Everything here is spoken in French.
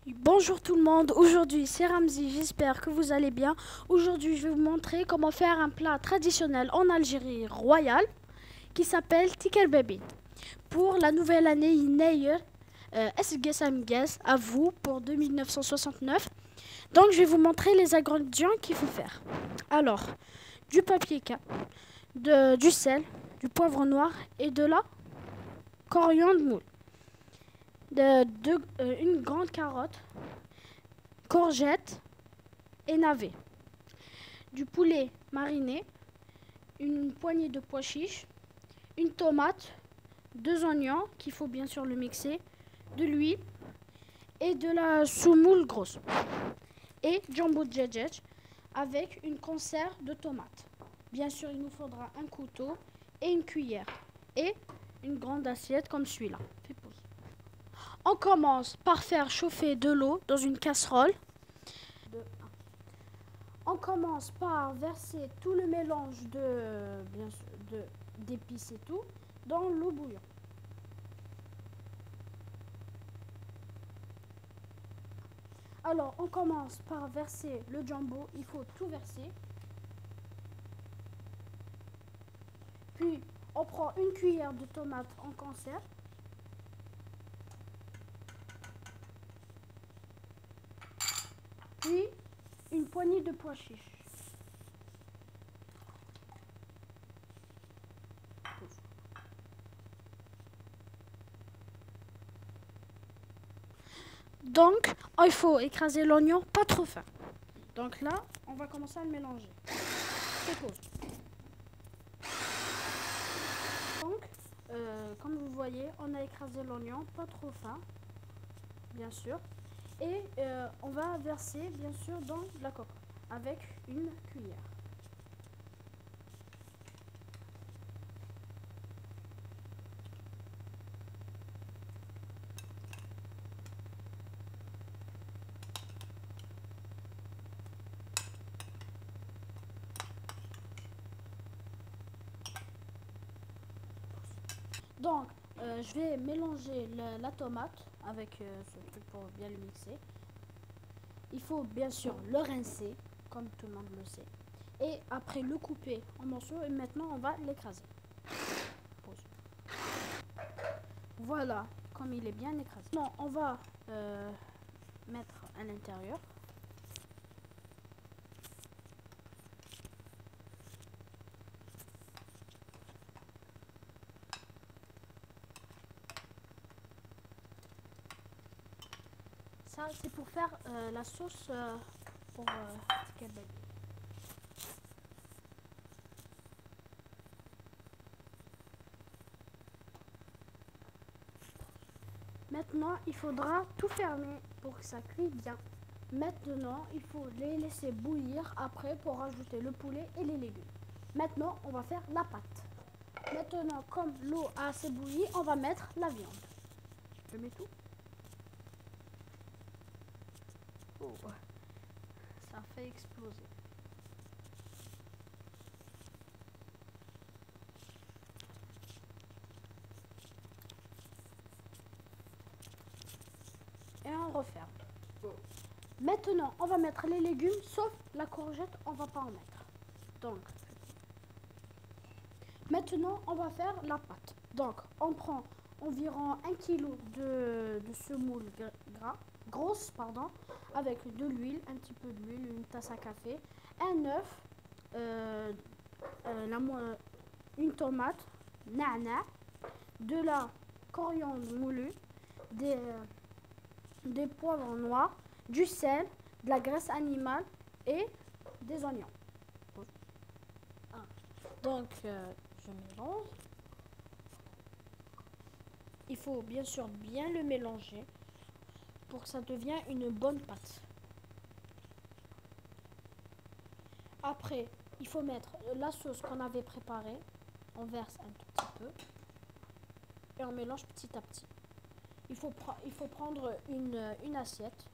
Bonjour tout le monde, aujourd'hui c'est Ramzi, j'espère que vous allez bien. Aujourd'hui je vais vous montrer comment faire un plat traditionnel en Algérie royale qui s'appelle Tikel Baby. Pour la nouvelle année Inayer, Esgesam à vous pour 2969. Donc je vais vous montrer les ingrédients qu'il faut faire. Alors, du papier K, du sel, du poivre noir et de la coriandre moule. Une grande carotte, courgettes et navets, du poulet mariné, une poignée de pois chiches, une tomate, 2 oignons qu'il faut bien sûr le mixer, de l'huile et de la semoule grosse et jumbo djedjedj avec une conserve de tomates. Bien sûr, il nous faudra un couteau et une cuillère et une grande assiette comme celui-là. Fais pause. On commence par faire chauffer de l'eau dans une casserole. On commence par verser tout le mélange d'épices et tout dans l'eau bouillante. Alors, on commence par verser le jumbo. Il faut tout verser. Puis, on prend une cuillère de tomates en conserve. Puis, une poignée de pois chiches. Donc, il faut écraser l'oignon pas trop fin. Donc là, on va commencer à le mélanger. C'est pause. Donc, comme vous voyez, on a écrasé l'oignon pas trop fin, bien sûr. Et on va verser, bien sûr, dans la cocotte avec une cuillère. Donc, je vais mélanger la tomate avec ce truc pour bien le mixer. Il faut bien sûr le rincer, comme tout le monde le sait. Et après le couper en morceaux et maintenant on va l'écraser. Voilà, comme il est bien écrasé. Non, on va mettre à l'intérieur. Ça, c'est pour faire la sauce pour Tikel Baby. Maintenant, il faudra tout fermer pour que ça cuise bien. Maintenant, il faut les laisser bouillir après pour rajouter le poulet et les légumes. Maintenant, on va faire la pâte. Maintenant, comme l'eau a assez bouilli, on va mettre la viande. Je mets tout. Oh, ça fait exploser. Et on referme. Maintenant, on va mettre les légumes, sauf la courgette, on va pas en mettre. Donc, maintenant, on va faire la pâte. Donc, on prend environ 1 kg de semoule grosse, avec de l'huile, un petit peu d'huile, une tasse à café, un œuf, une tomate, nana, de la coriandre moulue, des poivrons noirs, du sel, de la graisse animale et des oignons. Donc, je mélange. Il faut bien sûr bien le mélanger pour que ça devienne une bonne pâte. Après, il faut mettre la sauce qu'on avait préparée. On verse un tout petit peu et on mélange petit à petit. Il faut prendre une assiette